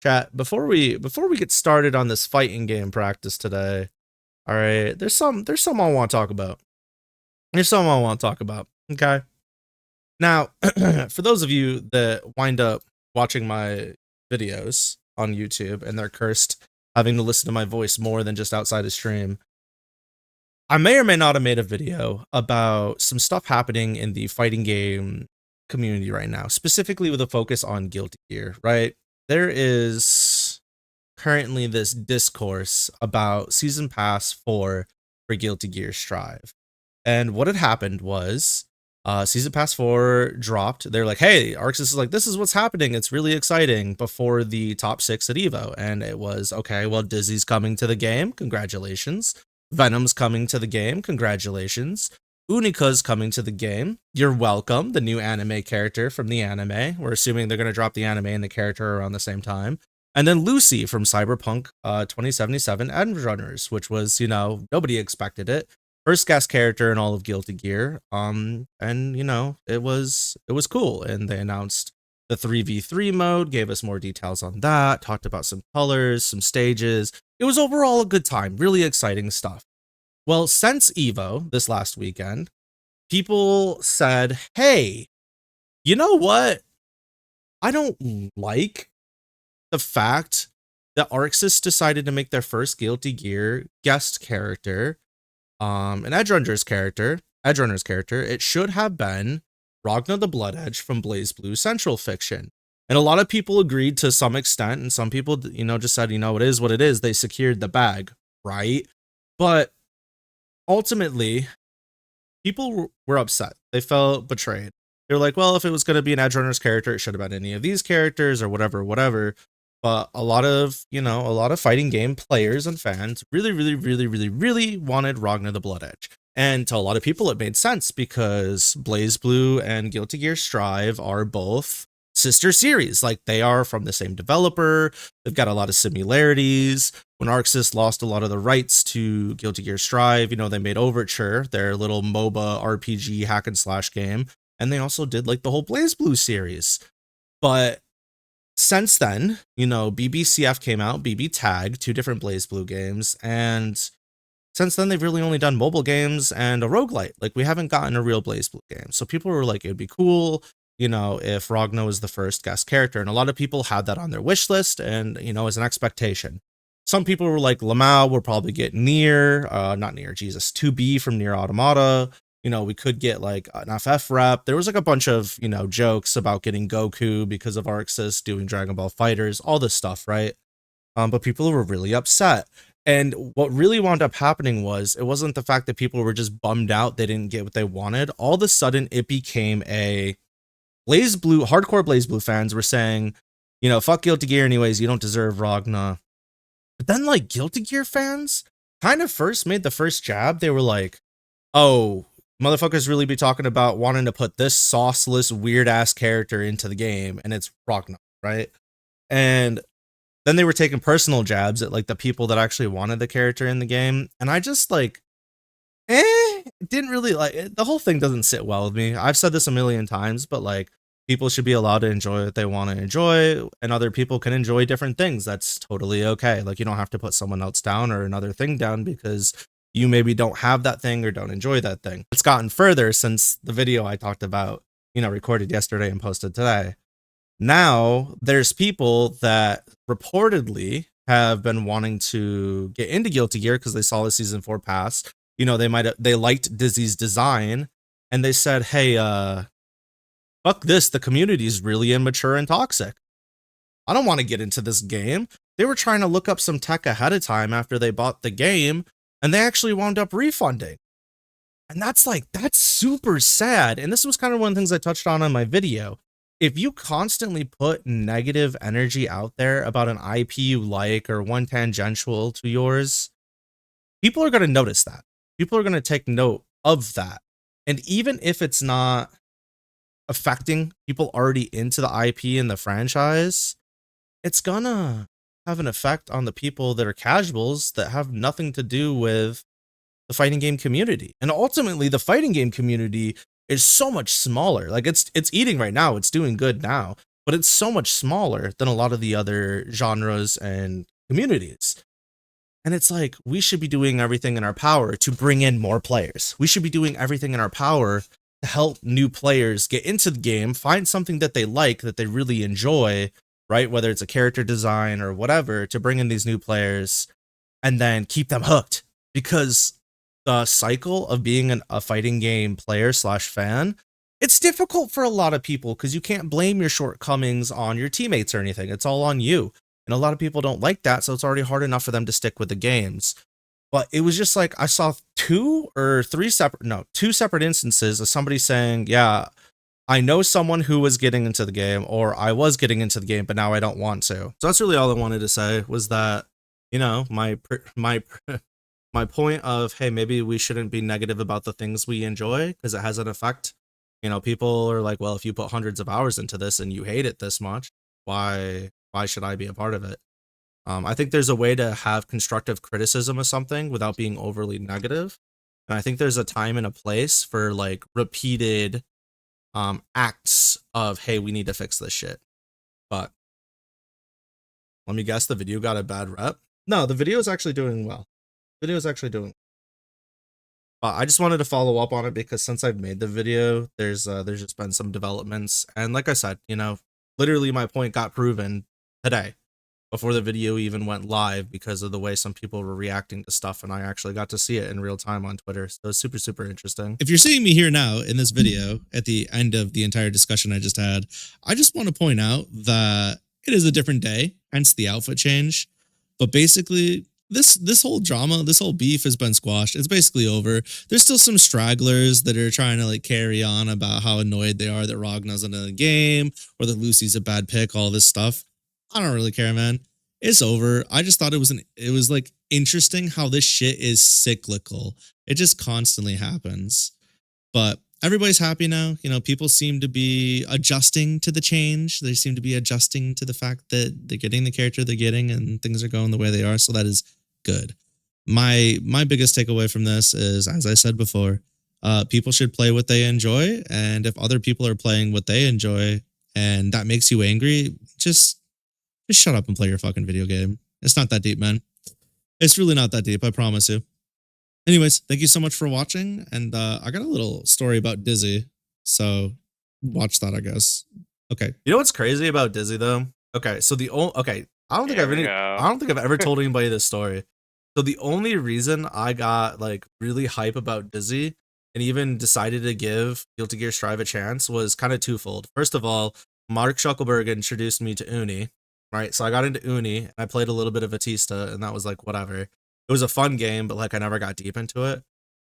Chat, before we get started on this fighting game practice today, all right, there's some I want to talk about. There's some I want to talk about. Okay. Now, for those of you that wind up watching my videos on YouTube and they're cursed having to listen to my voice more than just outside of stream, I may or may not have made a video about some stuff happening in the fighting game community right now, specifically with a focus on Guilty Gear, right? There is currently this discourse about Season Pass 4 for Guilty Gear Strive. And what had happened was Season Pass 4 dropped. They're like, hey, Arxis is like, this is what's happening. It's really exciting before the top 6 at EVO. And it was, okay, well, Dizzy's coming to the game. Congratulations. Venom's coming to the game. Congratulations. Unika's coming to the game. You're welcome. The new anime character from the anime. We're assuming they're going to drop the anime and the character around the same time. And then Lucy from Cyberpunk 2077 Edgerunners, which was, you know, nobody expected it. First guest character in all of Guilty Gear. And you know, it was cool. And they announced the 3v3 mode, gave us more details on that, talked about some colors, some stages. It was overall a good time, really exciting stuff. Well, since EVO this last weekend, people said, hey, you know what? I don't like the fact that Arxis decided to make their first Guilty Gear guest character, an Edgerunner's character. It should have been Ragna the Blood Edge from BlazBlue Central Fiction. And a lot of people agreed to some extent, and some people, you know, just said, you know, it is what it is. They secured the bag, right? But ultimately, people were upset. They felt betrayed. They're like, well, if it was going to be an Edgerunner's character, it should have been any of these characters or whatever. But a lot of fighting game players and fans really wanted Ragna the Blood Edge. And to a lot of people, it made sense because BlazBlue and Guilty Gear Strive are both sister series. Like, they are from the same developer. They've got a lot of similarities. When Arxis lost a lot of the rights to Guilty Gear Strive, you know, they made Overture, their little MOBA RPG hack and slash game. And they also did like the whole BlazBlue series. But since then, you know, BBCF came out, BB Tag, 2 different BlazBlue games, and since then they've really only done mobile games and a roguelite. Like, we haven't gotten a real BlazBlue game. So people were like, it'd be cool, you know, if Ragna was the first guest character, and a lot of people had that on their wish list and, you know, as an expectation. Some people were like, Lamau will probably get 2B from Nier Automata. You know, we could get like an FF rep. There was like a bunch of, you know, jokes about getting Goku because of Arxis doing Dragon Ball Fighters, all this stuff, right? But people were really upset. And what really wound up happening was, it wasn't the fact that people were just bummed out they didn't get what they wanted. All of a sudden, it became a hardcore BlazBlue fans were saying, you know, fuck Guilty Gear anyways, you don't deserve Ragna. But then, like, Guilty Gear fans kind of first made the first jab. They were like, oh, motherfuckers really be talking about wanting to put this sauceless, weird-ass character into the game, and it's Ragna, right? And then they were taking personal jabs at, like, the people that actually wanted the character in the game, and I just, like, didn't really, like, the whole thing doesn't sit well with me. I've said this a million times, but, like, people should be allowed to enjoy what they want to enjoy, and other people can enjoy different things. That's totally okay. Like, you don't have to put someone else down or another thing down because you maybe don't have that thing or don't enjoy that thing. It's gotten further since the video I talked about, you know, recorded yesterday and posted today. Now, there's people that reportedly have been wanting to get into Guilty Gear because they saw the Season 4 pass. You know, they liked Dizzy's design, and they said, hey, fuck this, the community is really immature and toxic. I don't want to get into this game. They were trying to look up some tech ahead of time after they bought the game, and they actually wound up refunding. And that's super sad. And this was kind of one of the things I touched on in my video. If you constantly put negative energy out there about an IP you like or one tangential to yours, people are going to notice that. People are going to take note of that. And even if it's not affecting people already into the IP and the franchise, it's gonna have an effect on the people that are casuals that have nothing to do with the fighting game community. And ultimately, the fighting game community is so much smaller. Like, it's eating right now. It's doing good now. but it's so much smaller than a lot of the other genres and communities. And it's like, we should be doing everything in our power to bring in more players. We should be doing everything in our power to help new players get into the game, find something that they like, that they really enjoy, right? Whether it's a character design or whatever, to bring in these new players and then keep them hooked. Because the cycle of being a fighting game player slash fan, it's difficult for a lot of people because you can't blame your shortcomings on your teammates or anything. It's all on you. And a lot of people don't like that, so it's already hard enough for them to stick with the games. But it was just like, I saw two separate instances of somebody saying, yeah, I know someone who was getting into the game, or I was getting into the game, but now I don't want to. So that's really all I wanted to say, was that, you know, my point of, hey, maybe we shouldn't be negative about the things we enjoy because it has an effect. You know, people are like, well, if you put hundreds of hours into this and you hate it this much, why should I be a part of it? I think there's a way to have constructive criticism of something without being overly negative. And I think there's a time and a place for like repeated acts of, hey, we need to fix this shit. But let me guess, the video got a bad rep. No, the video is actually doing well. I just wanted to follow up on it because since I've made the video, there's just been some developments. And like I said, you know, literally my point got proven today before the video even went live because of the way some people were reacting to stuff, and I actually got to see it in real time on Twitter. So it's super, super interesting. If you're seeing me here now in this video at the end of the entire discussion I just had, I just want to point out that it is a different day, hence the outfit change. But basically, this whole drama, this whole beef has been squashed. It's basically over. There's still some stragglers that are trying to like carry on about how annoyed they are that Ragnar's in the game or that Lucy's a bad pick, all this stuff. I don't really care, man. It's over. I just thought it was like interesting how this shit is cyclical. It just constantly happens. But everybody's happy now. You know, people seem to be adjusting to the change. They seem to be adjusting to the fact that they're getting the character they're getting and things are going the way they are. So that is good. My biggest takeaway from this is, as I said before, people should play what they enjoy. And if other people are playing what they enjoy and that makes you angry, just shut up and play your fucking video game. It's not that deep, man. It's really not that deep, I promise you. Anyways, thank you so much for watching. And I got a little story about Dizzy. So watch that, I guess. Okay. You know what's crazy about Dizzy though? Okay, so I don't think I've ever told anybody this story. So the only reason I got like really hype about Dizzy and even decided to give Guilty Gear Strive a chance was kind of twofold. First of all, Mark Shuckleberg introduced me to Uni. Right, so I got into Uni, and I played a little bit of Batista, and that was like, whatever. It was a fun game, but like I never got deep into it.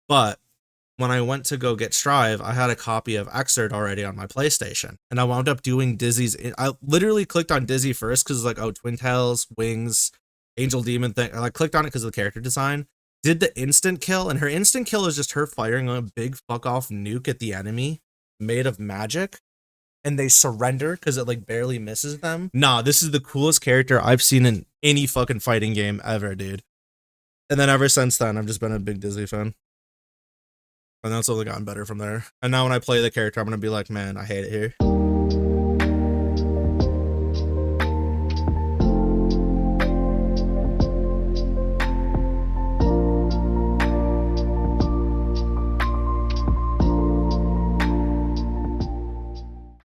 But when I went to go get Strive, I had a copy of Xrd already on my PlayStation, and I wound up doing Dizzy's. I literally clicked on Dizzy first because like, oh, Twin Tails, Wings, Angel Demon thing. I like clicked on it because of the character design. Did the instant kill, and her instant kill is just her firing a big fuck off nuke at the enemy made of magic. And they surrender because it like barely misses them. Nah, this is the coolest character I've seen in any fucking fighting game ever, dude. And then ever since then, I've just been a big Dizzy fan. And that's only gotten better from there. And now when I play the character, I'm gonna be like, man, I hate it here.